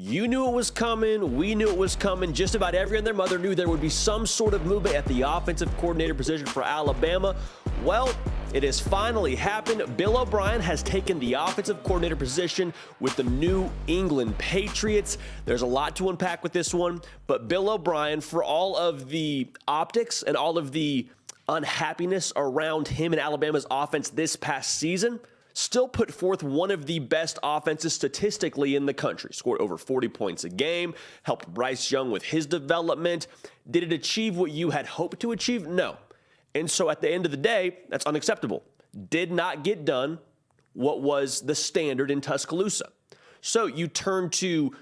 You knew it was coming. We knew it was coming. Just about everyone and their mother knew there would be some sort of movement at the offensive coordinator position for Alabama. Well, it has finally happened. Bill O'Brien has taken the offensive coordinator position with the New England Patriots. There's a lot to unpack with this one, but Bill O'Brien, for all of the optics and all of the unhappiness around him and Alabama's offense this past season, still put forth one of the best offenses statistically in the country. Scored over 40 points a game, helped Bryce Young with his development. Did it achieve what you had hoped to achieve? No. And so at the end of the day, that's unacceptable. Did not get done what was the standard in Tuscaloosa. So you turn to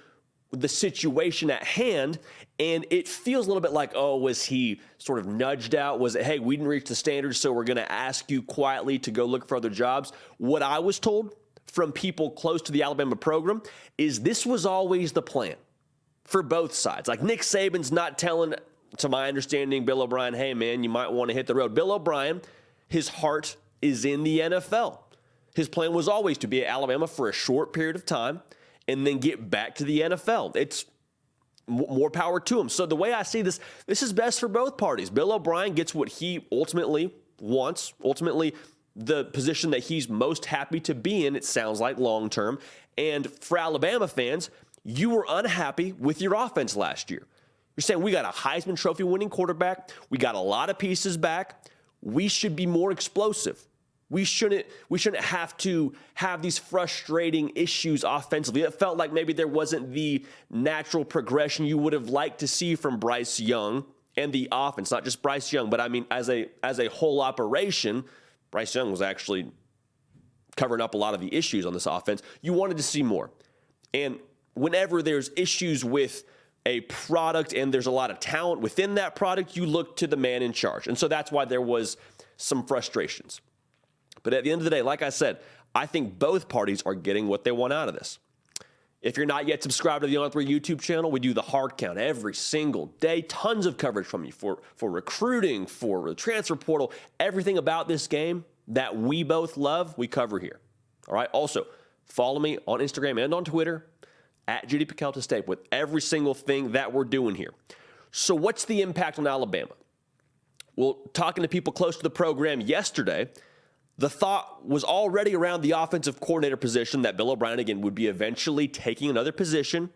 the situation at hand, and it feels a little bit like, oh, was he sort of nudged out? Was it, hey, we didn't reach the standards, so we're going to ask you quietly to go look for other jobs? What I was told from people close to the Alabama program is this was always the plan for both sides. Like Nick Saban's not telling, to my understanding, Bill O'Brien, hey, man, you might want to hit the road. Bill O'Brien, his heart is in the NFL. His plan was always to be at Alabama for a short period of time and then get back to the NFL. It's more power to him. So the way I see this, this is best for both parties. Bill O'Brien gets what he ultimately wants, ultimately the position that he's most happy to be in, it sounds like, long-term. And for Alabama fans, you were unhappy with your offense last year. You're saying we got a Heisman Trophy winning quarterback. We got a lot of pieces back. We should be more explosive. We shouldn't have to have these frustrating issues offensively. It felt like maybe there wasn't the natural progression you would have liked to see from Bryce Young and the offense. Not just Bryce Young, but I mean as a whole operation, Bryce Young was actually covering up a lot of the issues on this offense. You wanted to see more. And whenever there's issues with a product and there's a lot of talent within that product, you look to the man in charge. And so that's why there was some frustrations. But at the end of the day, like I said, I think both parties are getting what they want out of this. If you're not yet subscribed to the On3 YouTube channel, we do the hard count every single day. Tons of coverage from you for recruiting, for the transfer portal, everything about this game that we both love, we cover here. All right. Also, follow me on Instagram and on Twitter at Judy Picalta State with every single thing that we're doing here. So what's the impact on Alabama? Well, talking to people close to the program yesterday, the thought was already around the offensive coordinator position that Bill O'Brien, again, would be eventually taking another position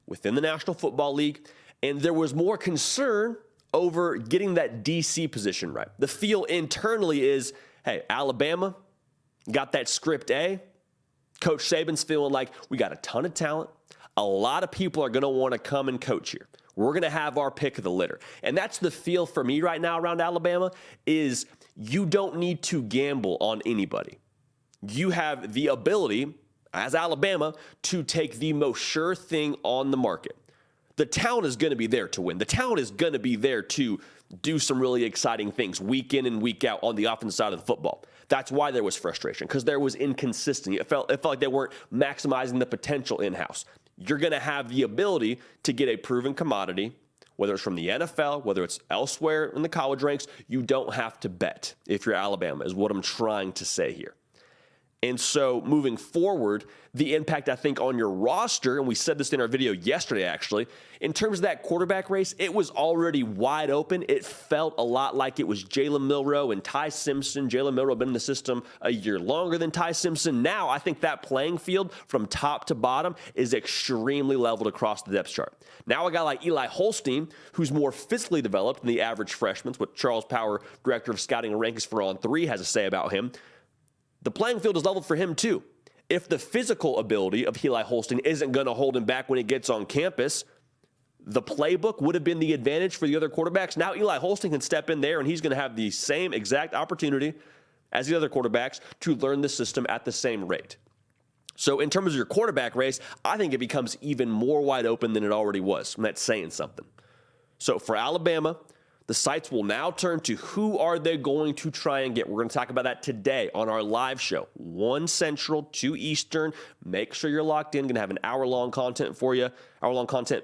within the National Football League. And there was more concern over getting that DC position right. The feel internally is, hey, Alabama got that script A. Coach Saban's feeling like we got a ton of talent. A lot of people are going to want to come and coach here. We're going to have our pick of the litter. And that's the feel for me right now around Alabama is you don't need to gamble on anybody. You have the ability, as Alabama, to take the most sure thing on the market. The talent is going to be there to win. The talent is going to be there to do some really exciting things week in and week out on the offensive side of the football. That's why there was frustration, because there was inconsistency. It felt like they weren't maximizing the potential in-house. You're going to have the ability to get a proven commodity, whether it's from the NFL, whether it's elsewhere in the college ranks. You don't have to bet if you're Alabama, is what I'm trying to say here. And so moving forward, the impact, I think, on your roster, and we said this in our video yesterday, actually, in terms of that quarterback race, it was already wide open. It felt a lot like it was Jalen Milroe and Ty Simpson. Jalen Milroe been in the system a year longer than Ty Simpson. Now, I think that playing field from top to bottom is extremely leveled across the depth chart. Now, a guy like Eli Holstein, who's more physically developed than the average freshman, what Charles Power, director of scouting and rankings for On3, has to say about him. The playing field is leveled for him, too. If the physical ability of Eli Holstein isn't going to hold him back when he gets on campus, the playbook would have been the advantage for the other quarterbacks. Now Eli Holstein can step in there, and he's going to have the same exact opportunity as the other quarterbacks to learn the system at the same rate. So in terms of your quarterback race, I think it becomes even more wide open than it already was. And that's saying something. So for Alabama, the sights will now turn to who are they going to try and get. We're going to talk about that today on our live show, 1 Central, 2 Eastern. Make sure you're locked in. Going to have an hour-long content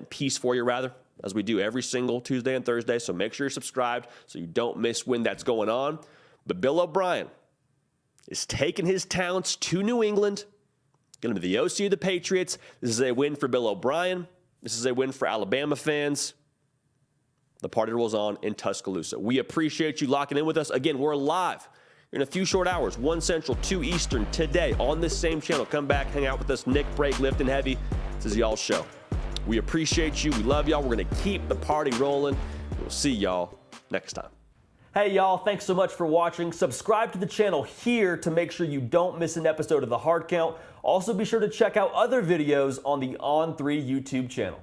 piece for you, rather, as we do every single Tuesday and Thursday. So make sure you're subscribed so you don't miss when that's going on. But Bill O'Brien is taking his talents to New England Going to be the OC of the Patriots. This is a win for Bill O'Brien. This is a win for Alabama fans. The party rolls on in Tuscaloosa. We appreciate you locking in with us. Again, we're live in a few short hours, 1 Central, 2 Eastern, today on this same channel. Come back, hang out with us. Nick, Break, Lifting Heavy. This is y'all's show. We appreciate you. We love y'all. We're going to keep the party rolling. We'll see y'all next time. Hey, y'all. Thanks so much for watching. Subscribe to the channel here to make sure you don't miss an episode of The Hard Count. Also, be sure to check out other videos on the On3 YouTube channel.